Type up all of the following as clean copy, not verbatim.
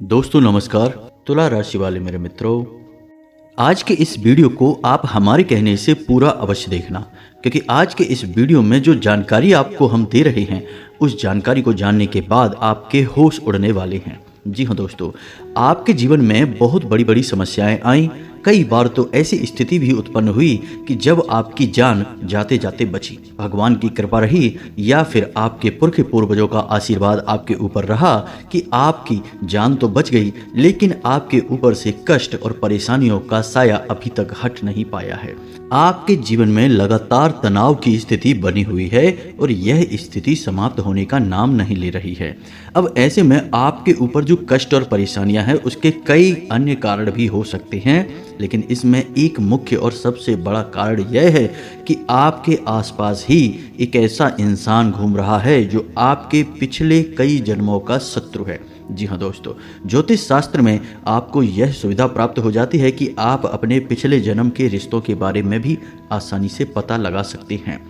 दोस्तों नमस्कार। तुला राशि वाले मेरे मित्रों, आज के इस वीडियो को आप हमारे कहने से पूरा अवश्य देखना, क्योंकि आज के इस वीडियो में जो जानकारी आपको हम दे रहे हैं उस जानकारी को जानने के बाद आपके होश उड़ने वाले हैं। जी हाँ दोस्तों, आपके जीवन में बहुत बड़ी बड़ी समस्याएं आई। कई बार तो ऐसी स्थिति भी उत्पन्न हुई कि जब आपकी जान जाते जाते बची। भगवान की कृपा रही या फिर आपके पुरखे पूर्वजों का आशीर्वाद आपके ऊपर रहा कि आपकी जान तो बच गई, लेकिन आपके ऊपर से कष्ट और परेशानियों का साया अभी तक हट नहीं पाया है। आपके जीवन में लगातार तनाव की स्थिति बनी हुई है और यह स्थिति समाप्त होने का नाम नहीं ले रही है। अब ऐसे में आपके ऊपर जो कष्ट और परेशानियां हैं उसके कई अन्य कारण भी हो सकते हैं, लेकिन इसमें एक मुख्य और सबसे बड़ा कारण यह है कि आपके आसपास ही एक ऐसा इंसान घूम रहा है जो आपके पिछले कई जन्मों का शत्रु है। जी हाँ दोस्तों, ज्योतिष शास्त्र में आपको यह सुविधा प्राप्त हो जाती है कि आप अपने पिछले जन्म के रिश्तों के बारे में भी आसानी से पता लगा सकते हैं।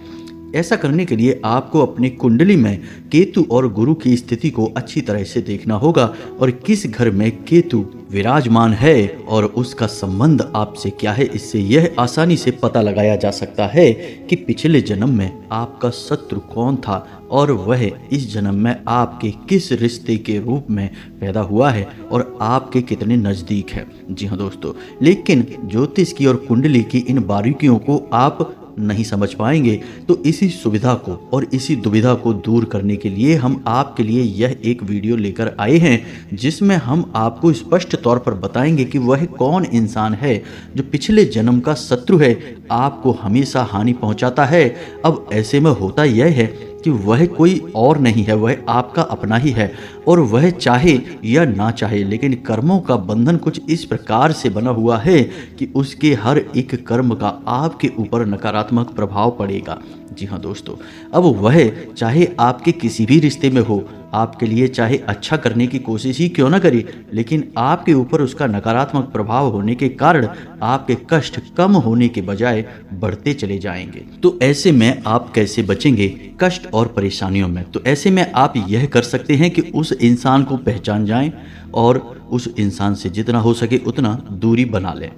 ऐसा करने के लिए आपको अपनी कुंडली में केतु और गुरु की स्थिति को अच्छी तरह से देखना होगा और किस घर में केतु विराजमान है और उसका संबंध आपसे क्या है। इससे यह आसानी से पता लगाया जा सकता है कि पिछले जन्म में आपका शत्रु कौन था और वह इस जन्म में आपके किस रिश्ते के रूप में पैदा हुआ है और आपके कितने नज़दीक है। जी हाँ दोस्तों, लेकिन ज्योतिष की और कुंडली की इन बारीकियों को आप नहीं समझ पाएंगे, तो इसी सुविधा को और इसी दुविधा को दूर करने के लिए हम आपके लिए यह एक वीडियो लेकर आए हैं, जिसमें हम आपको स्पष्ट तौर पर बताएंगे कि वह कौन इंसान है जो पिछले जन्म का शत्रु है, आपको हमेशा हानि पहुंचाता है। अब ऐसे में होता यह है कि वह कोई और नहीं है, वह आपका अपना ही है और वह चाहे या ना चाहे, लेकिन कर्मों का बंधन कुछ इस प्रकार से बना हुआ है कि उसके हर एक कर्म का आपके ऊपर नकारात्मक प्रभाव पड़ेगा। जी हाँ दोस्तों, अब वह चाहे आपके किसी भी रिश्ते में हो, आपके लिए चाहे अच्छा करने की कोशिश ही क्यों ना करे, लेकिन आपके ऊपर उसका नकारात्मक प्रभाव होने के कारण आपके कष्ट कम होने के बजाय बढ़ते चले जाएंगे। तो ऐसे में आप कैसे बचेंगे कष्ट और परेशानियों में? तो ऐसे में आप यह कर सकते हैं कि उस इंसान को पहचान जाएं और उस इंसान से जितना हो सके उतना दूरी बना लें।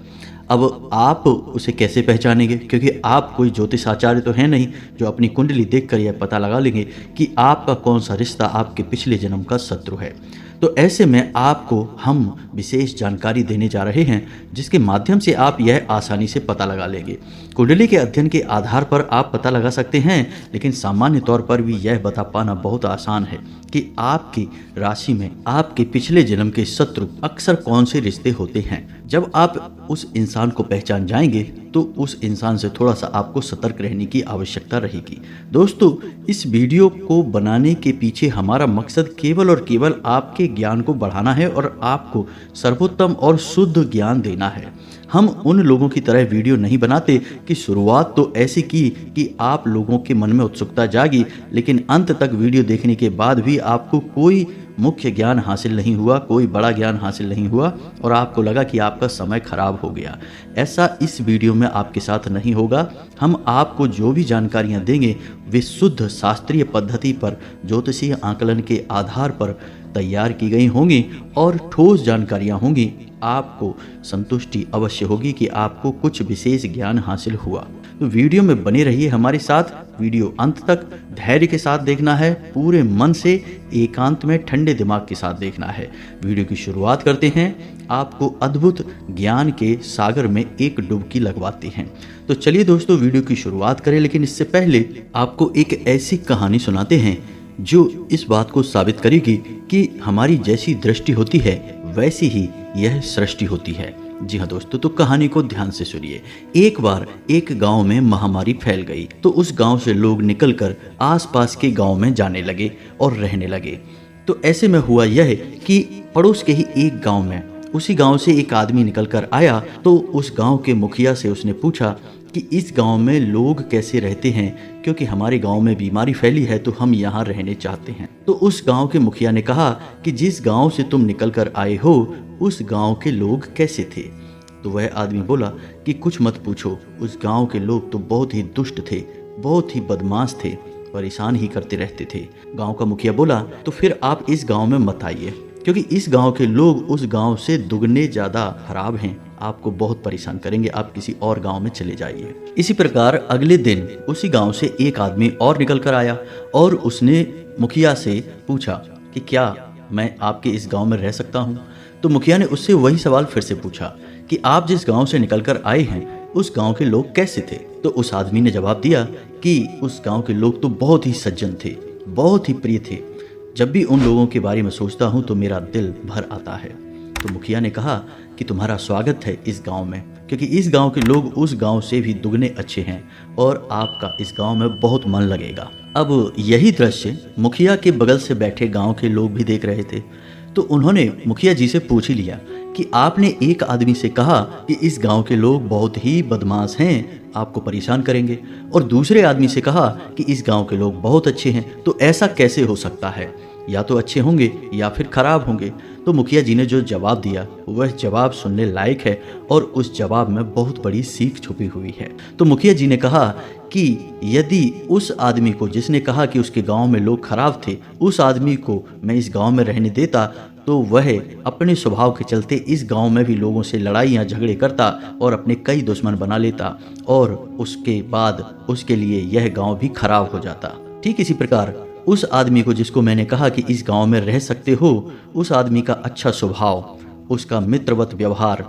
अब आप उसे कैसे पहचानेंगे? क्योंकि आप कोई ज्योतिष आचार्य तो हैं नहीं जो अपनी कुंडली देखकर यह पता लगा लेंगे कि आपका कौन सा रिश्ता आपके पिछले जन्म का शत्रु है। तो ऐसे में आपको हम विशेष जानकारी देने जा रहे हैं, जिसके माध्यम से आप यह आसानी से पता लगा लेंगे। कुंडली के अध्ययन के आधार पर आप पता लगा सकते हैं, लेकिन सामान्य तौर पर भी यह बता पाना बहुत आसान है कि आपकी राशि में आपके पिछले जन्म के शत्रु अक्सर कौन से रिश्ते होते हैं। जब आप उस इंसान को पहचान जाएंगे तो उस इंसान से थोड़ा सा आपको सतर्क रहने की आवश्यकता रहेगी। दोस्तों, इस वीडियो को बनाने के पीछे हमारा मकसद केवल और केवल आपके ज्ञान को बढ़ाना है और आपको सर्वोत्तम और शुद्ध ज्ञान देना है। हम उन लोगों की तरह वीडियो नहीं बनाते कि शुरुआत तो ऐसी की कि आप लोगों के मन में उत्सुकता जागी, लेकिन अंत तक वीडियो देखने के बाद भी आपको कोई मुख्य ज्ञान हासिल नहीं हुआ, कोई बड़ा ज्ञान हासिल नहीं हुआ और आपको लगा कि आपका समय खराब हो गया। ऐसा इस वीडियो में आपके साथ नहीं होगा। हम आपको जो भी जानकारियां देंगे वे शुद्ध शास्त्रीय पद्धति पर ज्योतिषीय आकलन के आधार पर तैयार की गई होंगी और ठोस जानकारियां होंगी। आपको संतुष्टि अवश्य होगी कि आपको कुछ विशेष ज्ञान हासिल हुआ। तो वीडियो में बने रहिए हमारे साथ। वीडियो अंत तक धैर्य के साथ देखना है, पूरे मन से एकांत में ठंडे दिमाग के साथ देखना है। वीडियो की शुरुआत करते हैं। आपको अद्भुत ज्ञान के सागर में एक डुबकी लगवाते हैं। तो चलिए दोस्तों, वीडियो की शुरुआत करें, लेकिन इससे पहले आपको एक ऐसी कहानी सुनाते हैं जो इस बात को साबित करेगी कि हमारी जैसी दृष्टि होती है वैसी ही यह सृष्टि होती है। जी हाँ दोस्तों, तो कहानी को ध्यान से सुनिए। एक बार एक गांव में महामारी फैल गई, तो उस गांव से लोग निकलकर आसपास के गांव में जाने लगे और रहने लगे। तो ऐसे में हुआ यह कि पड़ोस के ही एक गांव में उसी गांव से एक आदमी निकलकर आया। तो उस गांव के मुखिया से उसने पूछा कि इस गांव में लोग कैसे रहते हैं, क्योंकि हमारे गांव में बीमारी फैली है तो हम यहाँ रहने चाहते हैं। तो उस गांव के मुखिया ने कहा कि जिस गांव से तुम निकल कर आए हो उस गांव के लोग कैसे थे? तो वह आदमी बोला कि कुछ मत पूछो, उस गांव के लोग तो बहुत ही दुष्ट थे, बहुत ही बदमाश थे, परेशान ही करते रहते थे। गांव का मुखिया बोला तो फिर आप इस गांव में मत आइए। क्योंकि इस गांव के लोग उस गांव से दुगने ज़्यादा खराब हैं, आपको बहुत परेशान करेंगे, आप किसी और गांव में चले जाइए। इसी प्रकार अगले दिन उसी गांव से एक आदमी और निकल कर आया और उसने मुखिया से पूछा कि क्या मैं आपके इस गांव में रह सकता हूं? तो मुखिया ने उससे वही सवाल फिर से पूछा कि आप जिस गांव से निकल कर आए हैं उस गांव के लोग कैसे थे? तो उस आदमी ने जवाब दिया कि उस गांव के लोग तो बहुत ही सज्जन थे, बहुत ही प्रिय थे। जब भी उन लोगों के बारे में सोचता हूं तो मेरा दिल भर आता है। तो मुखिया ने कहा कि तुम्हारा स्वागत है इस गांव में, क्योंकि इस गांव के लोग उस गांव से भी दुगने अच्छे हैं और आपका इस गांव में बहुत मन लगेगा। अब यही दृश्य मुखिया के बगल से बैठे गांव के लोग भी देख रहे थे। तो उन्होंने मुखिया जी से पूछ ही लिया कि आपने एक आदमी से कहा कि इस गांव के लोग बहुत ही बदमाश हैं, आपको परेशान करेंगे, और दूसरे आदमी से कहा कि इस गांव के लोग बहुत अच्छे हैं, तो ऐसा कैसे हो सकता है? या तो अच्छे होंगे या फिर खराब होंगे। तो मुखिया जी ने जो जवाब दिया वह जवाब सुनने लायक है और उस जवाब में बहुत बड़ी सीख छुपी हुई है। तो मुखिया जी ने कहा कि यदि उस आदमी को जिसने कहा कि उसके गांव में लोग खराब थे, उस आदमी को मैं इस गांव में रहने देता तो वह अपने स्वभाव के चलते इस गांव में भी लोगों से लड़ाइयाँ झगड़े करता और अपने कई दुश्मन बना लेता और उसके बाद उसके लिए यह गांव भी खराब हो जाता। ठीक इसी प्रकार उस आदमी को जिसको मैंने कहा कि इस गांव में रह सकते हो, उस आदमी का अच्छा स्वभाव, उसका मित्रवत व्यवहार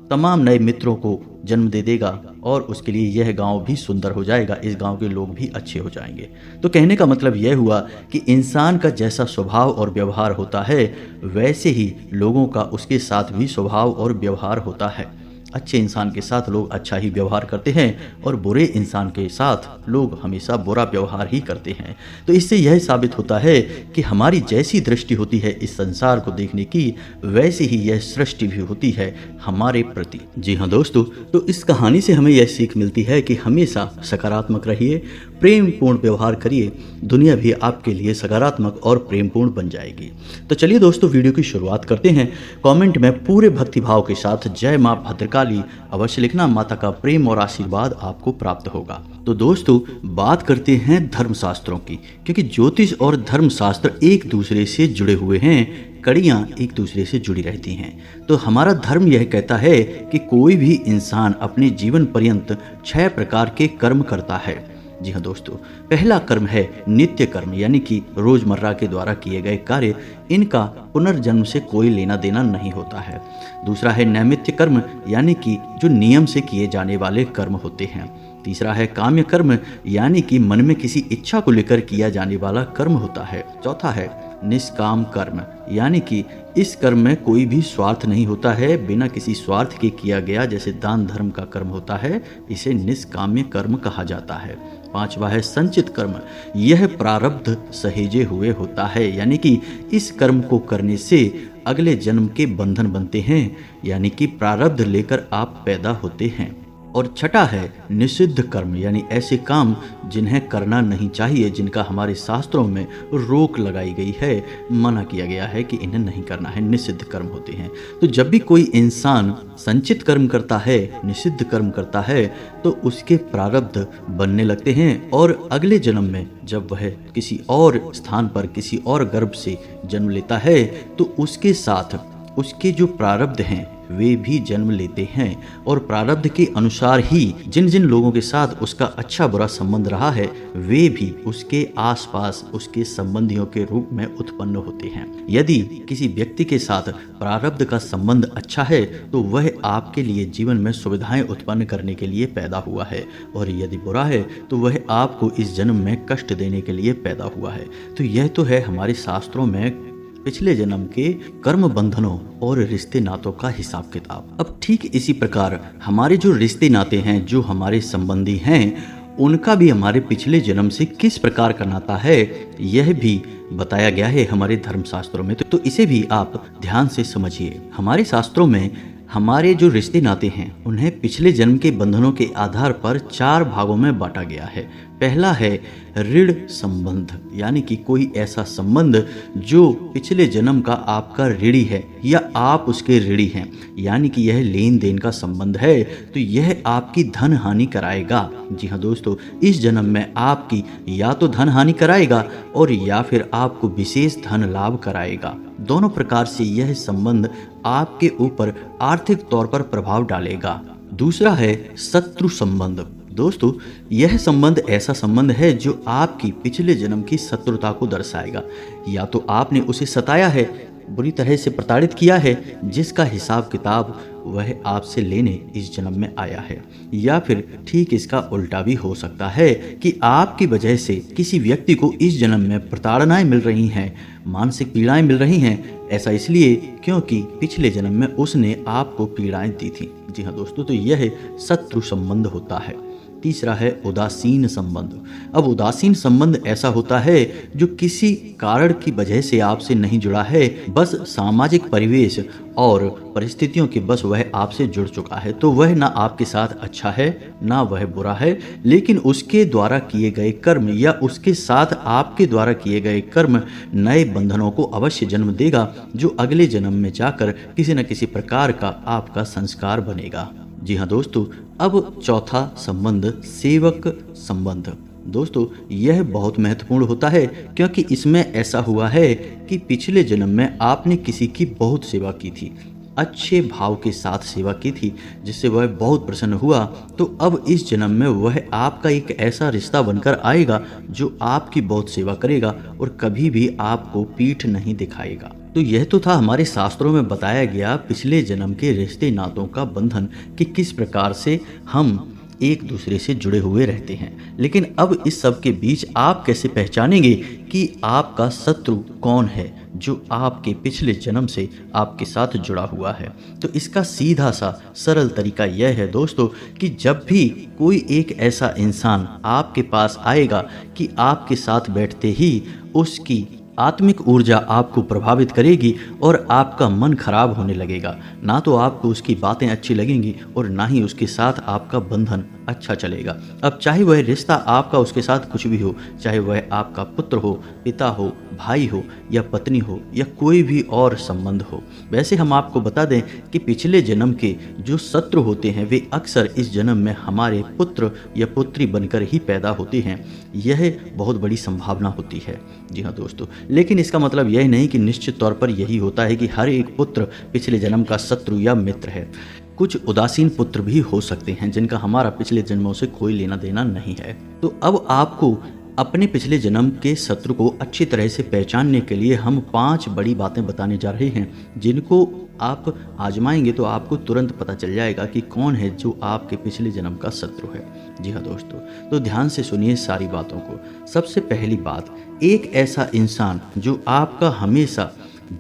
तमाम नए मित्रों को जन्म दे देगा और उसके लिए यह गांव भी सुंदर हो जाएगा, इस गांव के लोग भी अच्छे हो जाएंगे। तो कहने का मतलब यह हुआ कि इंसान का जैसा स्वभाव और व्यवहार होता है वैसे ही लोगों का उसके साथ भी स्वभाव और व्यवहार होता है। अच्छे इंसान के साथ लोग अच्छा ही व्यवहार करते हैं और बुरे इंसान के साथ लोग हमेशा बुरा व्यवहार ही करते हैं। तो इससे यह साबित होता है कि हमारी जैसी दृष्टि होती है इस संसार को देखने की, वैसे ही यह सृष्टि भी होती है हमारे प्रति। जी हाँ दोस्तों, तो इस कहानी से हमें यह सीख मिलती है कि हमेशा सकारात्मक रहिए, प्रेम पूर्ण व्यवहार करिए, दुनिया भी आपके लिए सकारात्मक और प्रेम पूर्ण बन जाएगी। तो चलिए दोस्तों, वीडियो की शुरुआत करते हैं। कमेंट में पूरे भक्तिभाव के साथ जय मां भद्रकाली अवश्य लिखना, माता का प्रेम और आशीर्वाद आपको प्राप्त होगा। तो दोस्तों, बात करते हैं धर्मशास्त्रों की, क्योंकि ज्योतिष और धर्मशास्त्र एक दूसरे से जुड़े हुए हैं, कड़ियां एक दूसरे से जुड़ी रहती हैं। तो हमारा धर्म यह कहता है कि कोई भी इंसान अपने जीवन पर्यंत 6 प्रकार के कर्म करता है। जी हाँ दोस्तों, पहला कर्म है नित्य कर्म, यानी कि रोजमर्रा के द्वारा किए गए कार्य, इनका पुनर्जन्म से कोई लेना देना नहीं होता है। दूसरा है नैमित्य कर्म, यानी कि जो नियम से किए जाने वाले कर्म होते हैं। तीसरा है काम्य कर्म, यानी कि मन में किसी इच्छा को लेकर किया जाने वाला कर्म होता है। चौथा है निष्काम कर्म, यानी कि इस कर्म में कोई भी स्वार्थ नहीं होता है, बिना किसी स्वार्थ के किया गया, जैसे दान धर्म का कर्म होता है, इसे निष्काम्य कर्म कहा जाता है। पांचवा है संचित कर्म, यह प्रारब्ध सहेजे हुए होता है, यानी कि इस कर्म को करने से अगले जन्म के बंधन बनते हैं, यानी कि प्रारब्ध लेकर आप पैदा होते हैं। और छठा है निषिद्ध कर्म, यानी ऐसे काम जिन्हें करना नहीं चाहिए, जिनका हमारे शास्त्रों में रोक लगाई गई है, मना किया गया है कि इन्हें नहीं करना है, निषिद्ध कर्म होते हैं। तो जब भी कोई इंसान संचित कर्म करता है, निषिद्ध कर्म करता है, तो उसके प्रारब्ध बनने लगते हैं और अगले जन्म में जब वह किसी और स्थान पर किसी और गर्भ से जन्म लेता है तो उसके साथ उसके जो प्रारब्ध हैं वे भी जन्म लेते हैं और प्रारब्ध के अनुसार ही जिन जिन लोगों के साथ उसका अच्छा बुरा संबंध रहा है वे भी उसके आसपास उसके संबंधियों के रूप में उत्पन्न होते हैं। यदि किसी व्यक्ति के साथ प्रारब्ध का संबंध अच्छा है तो वह आपके लिए जीवन में सुविधाएं उत्पन्न करने के लिए पैदा हुआ है, और यदि बुरा है तो वह आपको इस जन्म में कष्ट देने के लिए पैदा हुआ है। तो यह तो है हमारे शास्त्रों में पिछले जन्म के कर्म बंधनों और रिश्ते नातों का हिसाब किताब। अब ठीक इसी प्रकार हमारे जो रिश्ते नाते हैं, जो हमारे संबंधी हैं, उनका भी हमारे पिछले जन्म से किस प्रकार का नाता है यह भी बताया गया है हमारे धर्मशास्त्रों में। तो इसे भी आप ध्यान से समझिए। हमारे शास्त्रों में हमारे जो रिश्ते नाते हैं उन्हें पिछले जन्म के बंधनों के आधार पर 4 भागों में बांटा गया है। पहला है ऋण संबंध, यानी कि कोई ऐसा संबंध जो पिछले जन्म का आपका ऋणी है या आप उसके ऋणी हैं, यानी कि यह लेन देन का संबंध है, तो यह आपकी धन हानि कराएगा। जी हाँ दोस्तों, इस जन्म में आपकी या तो धन हानि कराएगा और या फिर आपको विशेष धन लाभ कराएगा। दोनों प्रकार से यह संबंध आपके ऊपर आर्थिक तौर पर प्रभाव डालेगा। दूसरा है शत्रु संबंध। दोस्तों, यह संबंध ऐसा संबंध है जो आपकी पिछले जन्म की शत्रुता को दर्शाएगा। या तो आपने उसे सताया है, बुरी तरह से प्रताड़ित किया है, जिसका हिसाब किताब वह आपसे लेने इस जन्म में आया है, या फिर ठीक इसका उल्टा भी हो सकता है कि आपकी वजह से किसी व्यक्ति को इस जन्म में प्रताड़नाएं मिल रही हैं, मानसिक पीड़ाएं मिल रही हैं। ऐसा इसलिए क्योंकि पिछले जन्म में उसने आपको पीड़ाएं दी थी। जी हाँ दोस्तों, तो यह शत्रु संबंध होता है। तीसरा है उदासीन संबंध। अब उदासीन संबंध ऐसा होता है जो किसी कारण की वजह से आपसे नहीं जुड़ा है, बस सामाजिक परिवेश और परिस्थितियों के बस वह आपसे जुड़ चुका है। तो वह ना आपके साथ अच्छा है ना वह बुरा है, लेकिन उसके द्वारा किए गए कर्म या उसके साथ आपके द्वारा किए गए कर्म नए बंधनों को अवश्य जन्म देगा, जो अगले जन्म में जाकर किसी न किसी प्रकार का आपका संस्कार बनेगा। जी हाँ दोस्तों, अब चौथा संबंध सेवक संबंध। दोस्तों, यह बहुत महत्वपूर्ण होता है क्योंकि इसमें ऐसा हुआ है कि पिछले जन्म में आपने किसी की बहुत सेवा की थी, अच्छे भाव के साथ सेवा की थी, जिससे वह बहुत प्रसन्न हुआ। तो अब इस जन्म में वह आपका एक ऐसा रिश्ता बनकर आएगा जो आपकी बहुत सेवा करेगा और कभी भी आपको पीठ नहीं दिखाएगा। तो यह तो था हमारे शास्त्रों में बताया गया पिछले जन्म के रिश्ते नातों का बंधन, कि किस प्रकार से हम एक दूसरे से जुड़े हुए रहते हैं। लेकिन अब इस सब के बीच आप कैसे पहचानेंगे कि आपका शत्रु कौन है जो आपके पिछले जन्म से आपके साथ जुड़ा हुआ है? तो इसका सीधा सा सरल तरीका यह है दोस्तों कि जब भी कोई एक ऐसा इंसान आपके पास आएगा कि आपके साथ बैठते ही उसकी आत्मिक ऊर्जा आपको प्रभावित करेगी और आपका मन खराब होने लगेगा। ना तो आपको उसकी बातें अच्छी लगेंगी और ना ही उसके साथ आपका बंधन अच्छा चलेगा। अब चाहे वह रिश्ता आपका उसके साथ कुछ भी हो, चाहे वह आपका पुत्र हो, पिता हो, भाई हो या पत्नी हो या कोई भी और संबंध हो। वैसे हम आपको बता दें कि पिछले जन्म के जो शत्रु होते हैं वे अक्सर इस जन्म में हमारे पुत्र या पुत्री बनकर ही पैदा होते हैं। यह बहुत बड़ी संभावना होती है। जी हाँ दोस्तों, लेकिन इसका मतलब यह नहीं कि निश्चित तौर पर यही होता है कि हर एक पुत्र पिछले जन्म का शत्रु या मित्र है। कुछ उदासीन पुत्र भी हो सकते हैं जिनका हमारा पिछले जन्मों से कोई लेना देना नहीं है। तो अब आपको अपने पिछले जन्म के शत्रु को अच्छी तरह से पहचानने के लिए हम 5 बड़ी बातें बताने जा रहे हैं, जिनको आप आजमाएंगे तो आपको तुरंत पता चल जाएगा कि कौन है जो आपके पिछले जन्म का शत्रु है। जी हाँ दोस्तों, तो ध्यान से सुनिए सारी बातों को। सबसे पहली बात, एक ऐसा इंसान जो आपका हमेशा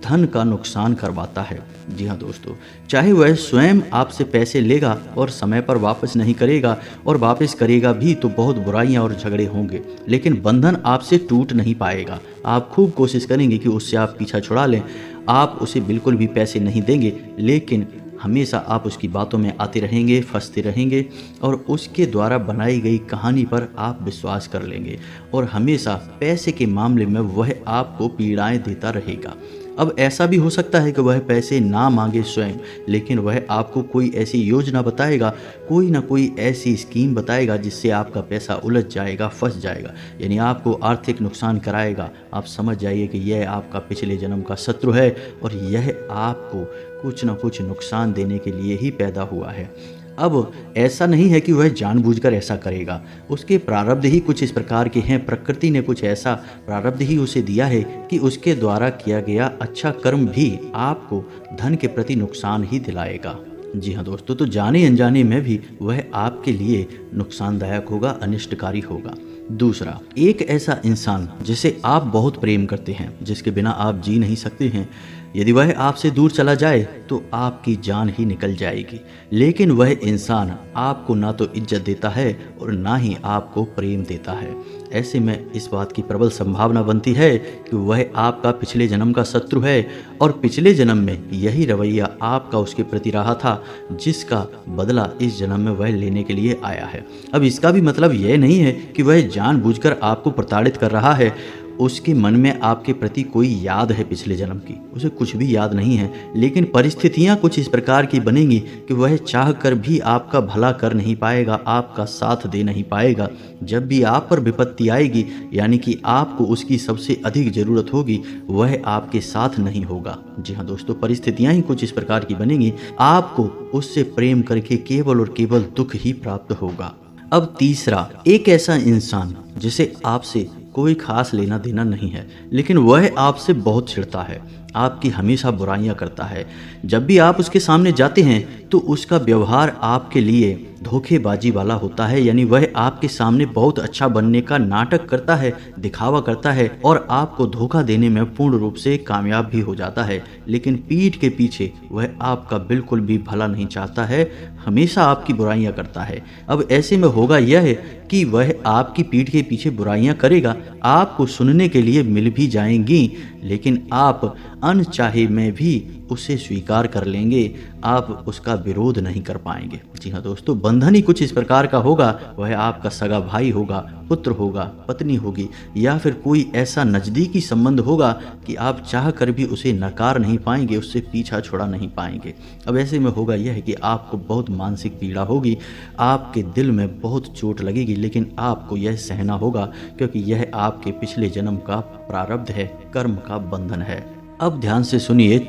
धन का नुकसान करवाता है। जी हाँ दोस्तों, चाहे वह स्वयं आपसे पैसे लेगा और समय पर वापस नहीं करेगा, और वापस करेगा भी तो बहुत बुराइयां और झगड़े होंगे, लेकिन बंधन आपसे टूट नहीं पाएगा। आप खूब कोशिश करेंगे कि उससे आप पीछा छुड़ा लें, आप उसे बिल्कुल भी पैसे नहीं देंगे, लेकिन हमेशा आप उसकी बातों में आते रहेंगे, फंसते रहेंगे और उसके द्वारा बनाई गई कहानी पर आप विश्वास कर लेंगे और हमेशा पैसे के मामले में वह आपको पीड़ाएं देता रहेगा। अब ऐसा भी हो सकता है कि वह पैसे ना मांगे स्वयं, लेकिन वह आपको कोई ऐसी योजना बताएगा, कोई ना कोई ऐसी स्कीम बताएगा जिससे आपका पैसा उलझ जाएगा, फंस जाएगा, यानी आपको आर्थिक नुकसान कराएगा। आप समझ जाइए कि यह आपका पिछले जन्म का शत्रु है और यह आपको कुछ ना कुछ नुकसान देने के लिए ही पैदा हुआ है। अब ऐसा नहीं है कि वह जानबूझकर ऐसा करेगा, उसके प्रारब्ध ही कुछ इस प्रकार के हैं, प्रकृति ने कुछ ऐसा प्रारब्ध ही उसे दिया है कि उसके द्वारा किया गया अच्छा कर्म भी आपको धन के प्रति नुकसान ही दिलाएगा। जी हाँ दोस्तों, तो जाने अनजाने में भी वह आपके लिए नुकसानदायक होगा, अनिष्टकारी होगा। दूसरा, एक ऐसा इंसान जिसे आप बहुत प्रेम करते हैं, जिसके बिना आप जी नहीं सकते हैं, यदि वह आपसे दूर चला जाए तो आपकी जान ही निकल जाएगी, लेकिन वह इंसान आपको ना तो इज्जत देता है और ना ही आपको प्रेम देता है। ऐसे में इस बात की प्रबल संभावना बनती है कि वह आपका पिछले जन्म का शत्रु है और पिछले जन्म में यही रवैया आपका उसके प्रति रहा था, जिसका बदला इस जन्म में वह लेने के लिए आया है। अब इसका भी मतलब यह नहीं है कि वह जानबूझकर आपको प्रताड़ित कर रहा है। उसके मन में आपके प्रति कोई याद है पिछले जन्म की, उसे कुछ भी याद नहीं है, लेकिन परिस्थितियां कुछ इस प्रकार की बनेंगी कि वह चाह कर भी आपका भला कर नहीं पाएगा, आपका साथ दे नहीं पाएगा। जब भी आप पर विपत्ति आएगी, यानी कि आपको उसकी सबसे अधिक ज़रूरत होगी, वह आपके साथ नहीं होगा। जी हाँ दोस्तों, परिस्थितियां ही कुछ इस प्रकार की बनेंगी, आपको उससे प्रेम करके केवल और केवल दुख ही प्राप्त होगा। अब तीसरा, एक ऐसा इंसान जिसे आपसे कोई खास लेना देना नहीं है, लेकिन वह आपसे बहुत चिढ़ता है, आपकी हमेशा बुराइयां करता है। जब भी आप उसके सामने जाते हैं तो उसका व्यवहार आपके लिए धोखेबाजी वाला होता है, यानी वह आपके सामने बहुत अच्छा बनने का नाटक करता है, दिखावा करता है और आपको धोखा देने में पूर्ण रूप से कामयाब भी हो जाता है। लेकिन पीठ के पीछे वह आपका बिल्कुल भी भला नहीं चाहता है, हमेशा आपकी बुराइयां करता है। अब ऐसे में होगा यह है कि वह आपकी पीठ के पीछे बुराइयां करेगा, आपको सुनने के लिए मिल भी जाएंगी, लेकिन आप अनचाहे में भी उसे स्वीकार कर लेंगे, आप उसका विरोध नहीं कर पाएंगे। जी हाँ दोस्तों, बंधन ही कुछ इस प्रकार का होगा, वह आपका सगा भाई होगा, पुत्र होगा, पत्नी होगी, या फिर कोई ऐसा नज़दीकी संबंध होगा कि आप चाह कर भी उसे नकार नहीं पाएंगे, उससे पीछा छोड़ा नहीं पाएंगे। अब ऐसे में होगा यह है कि आपको बहुत मानसिक पीड़ा होगी, आपके दिल में बहुत चोट लगेगी, लेकिन आपको यह सहना होगा, क्योंकि यह आपके पिछले जन्म का प्रारब्ध है, कर्म का बंधन है। अब ध्यान से सुनिए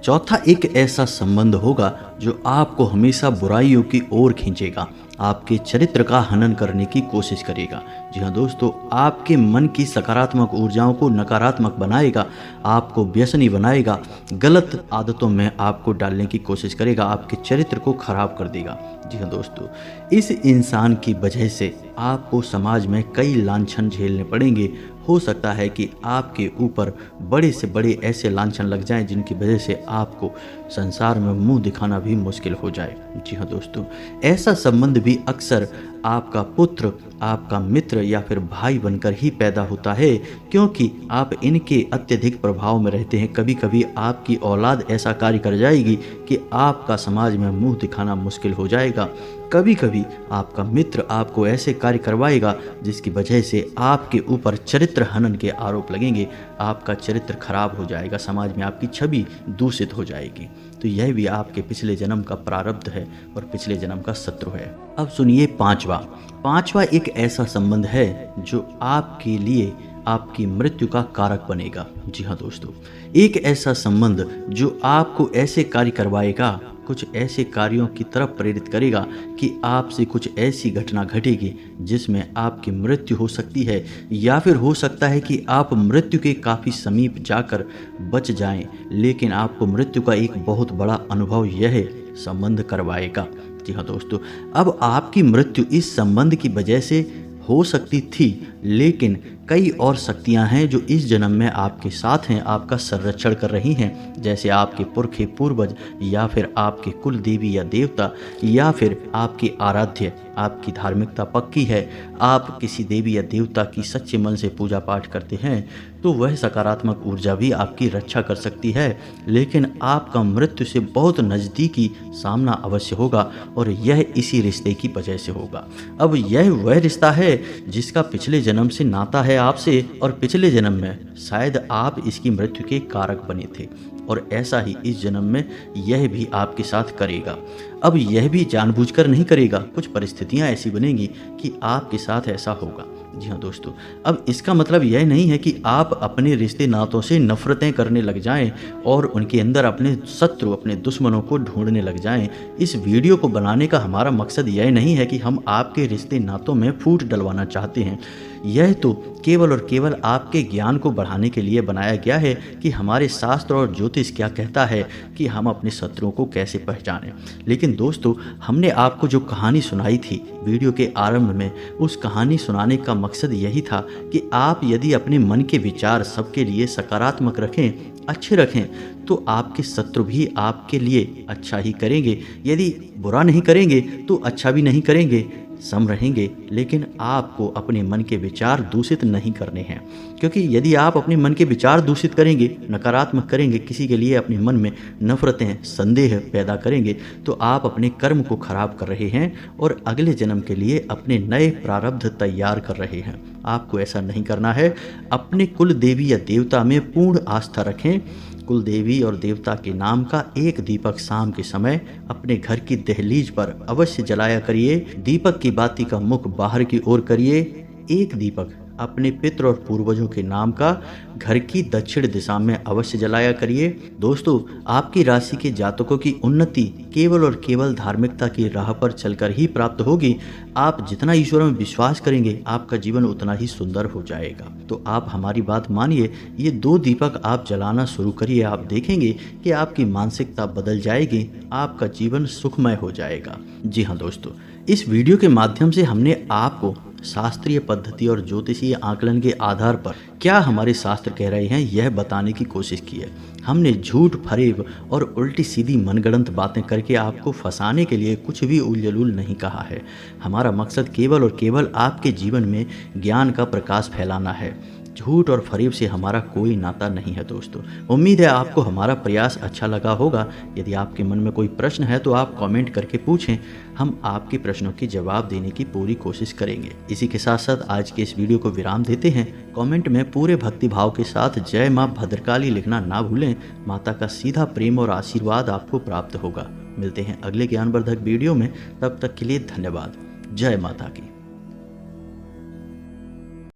चौथा एक ऐसा संबंध होगा जो आपको हमेशा बुराइयों की ओर खींचेगा, आपके चरित्र का हनन करने की कोशिश करेगा। जी हाँ दोस्तों, आपके मन की सकारात्मक ऊर्जाओं को नकारात्मक बनाएगा, आपको व्यसनी बनाएगा, गलत आदतों में आपको डालने की कोशिश करेगा, आपके चरित्र को खराब कर देगा। जी हाँ दोस्तों, इस इंसान की वजह से आपको समाज में कई लांछन झेलने पड़ेंगे। हो सकता है कि आपके ऊपर बड़े से बड़े ऐसे लांछन लग जाएं जिनकी वजह से आपको संसार में मुंह दिखाना भी मुश्किल हो जाए। जी हाँ दोस्तों, ऐसा संबंध भी अक्सर आपका पुत्र, आपका मित्र या फिर भाई बनकर ही पैदा होता है, क्योंकि आप इनके अत्यधिक प्रभाव में रहते हैं। कभी कभी आपकी औलाद ऐसा कार्य कर जाएगी कि आपका समाज में मुंह दिखाना मुश्किल हो जाएगा। कभी कभी आपका मित्र आपको ऐसे कार्य करवाएगा जिसकी वजह से आपके ऊपर चरित्र हनन के आरोप लगेंगे, आपका चरित्र खराब हो जाएगा, समाज में आपकी छवि दूषित हो जाएगी। तो यह भी आपके पिछले जन्म का प्रारब्ध है और पिछले जन्म का शत्रु है। अब सुनिए पांचवा एक ऐसा संबंध है जो आपके लिए आपकी मृत्यु का कारक बनेगा। जी हाँ दोस्तों, एक ऐसा संबंध जो आपको ऐसे कार्य करवाएगा, कुछ ऐसे कार्यों की तरफ प्रेरित करेगा कि आपसे कुछ ऐसी घटना घटेगी जिसमें आपकी मृत्यु हो सकती है, या फिर हो सकता है कि आप मृत्यु के काफ़ी समीप जाकर बच जाएं, लेकिन आपको मृत्यु का एक बहुत बड़ा अनुभव यह संबंध करवाएगा। जी हाँ दोस्तों, अब आपकी मृत्यु इस संबंध की वजह से हो सकती थी, लेकिन कई और शक्तियां हैं जो इस जन्म में आपके साथ हैं, आपका संरक्षण कर रही हैं, जैसे आपके पुरखे पूर्वज, या फिर आपके कुल देवी या देवता, या फिर आपके आराध्य। आपकी धार्मिकता पक्की है, आप किसी देवी या देवता की सच्चे मन से पूजा पाठ करते हैं, तो वह सकारात्मक ऊर्जा भी आपकी रक्षा कर सकती है, लेकिन आपका मृत्यु से बहुत नज़दीकी सामना अवश्य होगा, और यह इसी रिश्ते की वजह से होगा। अब यह वह रिश्ता है जिसका पिछले जन्म से नाता है आपसे, और पिछले जन्म में शायद आप इसकी मृत्यु के कारक बने थे, और ऐसा ही इस जन्म में यह भी आपके साथ करेगा। अब यह भी जानबूझकर नहीं करेगा, कुछ परिस्थितियां ऐसी बनेंगी कि आपके साथ ऐसा होगा। जी हाँ दोस्तों, अब इसका मतलब यह नहीं है कि आप अपने रिश्ते नातों से नफरतें करने लग जाएं और उनके अंदर अपने शत्रु, अपने दुश्मनों को ढूंढने लग जाएं। इस वीडियो को बनाने का हमारा मकसद यह नहीं है कि हम आपके रिश्ते नातों में फूट डलवाना चाहते हैं। यह तो केवल और केवल आपके ज्ञान को बढ़ाने के लिए बनाया गया है कि हमारे शास्त्र और ज्योतिष क्या कहता है कि हम अपने शत्रुओं को कैसे पहचानें। लेकिन दोस्तों, हमने आपको जो कहानी सुनाई थी वीडियो के आरंभ में, उस कहानी सुनाने का मकसद यही था कि आप यदि अपने मन के विचार सबके लिए सकारात्मक रखें, अच्छे रखें, तो आपके शत्रु भी आपके लिए अच्छा ही करेंगे। यदि बुरा नहीं करेंगे तो अच्छा भी नहीं करेंगे, सम रहेंगे। लेकिन आपको अपने मन के विचार दूषित नहीं करने हैं, क्योंकि यदि आप अपने मन के विचार दूषित करेंगे, नकारात्मक करेंगे, किसी के लिए अपने मन में नफरतें, संदेह पैदा करेंगे, तो आप अपने कर्म को खराब कर रहे हैं और अगले जन्म के लिए अपने नए प्रारब्ध तैयार कर रहे हैं। आपको ऐसा नहीं करना है। अपने कुल देवी या देवता में पूर्ण आस्था रखें। कुल देवी और देवता के नाम का एक दीपक शाम के समय अपने घर की दहलीज पर अवश्य जलाया करिए। दीपक की बाती का मुख बाहर की ओर करिए। एक दीपक अपने पितृ और पूर्वजों के नाम का घर की दक्षिण दिशा में अवश्य जलाया करिए। दोस्तों, आपकी राशि के जातकों की उन्नति केवल और केवल धार्मिकता की राह पर चलकर ही प्राप्त होगी। आप जितना ईश्वर में विश्वास करेंगे, आपका जीवन उतना ही सुंदर हो जाएगा। तो आप हमारी बात मानिए, ये 2 दीपक आप जलाना शुरू करिए। आप देखेंगे कि आपकी मानसिकता बदल जाएगी, आपका जीवन सुखमय हो जाएगा। जी हाँ दोस्तों, इस वीडियो के माध्यम से हमने आपको शास्त्रीय पद्धति और ज्योतिषीय आकलन के आधार पर क्या हमारे शास्त्र कह रहे हैं, यह बताने की कोशिश की है। हमने झूठ, फरेब और उल्टी सीधी मनगढ़ंत बातें करके आपको फंसाने के लिए कुछ भी उलझुल नहीं कहा है। हमारा मकसद केवल और केवल आपके जीवन में ज्ञान का प्रकाश फैलाना है। झूठ और फरेब से हमारा कोई नाता नहीं है। दोस्तों, उम्मीद है आपको हमारा प्रयास अच्छा लगा होगा। यदि आपके मन में कोई प्रश्न है तो आप कमेंट करके पूछें, हम आपके प्रश्नों की जवाब देने की पूरी कोशिश करेंगे। इसी के साथ साथ आज के इस वीडियो को विराम देते हैं। कमेंट में पूरे भक्ति भाव के साथ जय माँ भद्रकाली लिखना ना भूलें। माता का सीधा प्रेम और आशीर्वाद आपको प्राप्त होगा। मिलते हैं अगले ज्ञानवर्धक वीडियो में, तब तक के लिए धन्यवाद। जय माता की।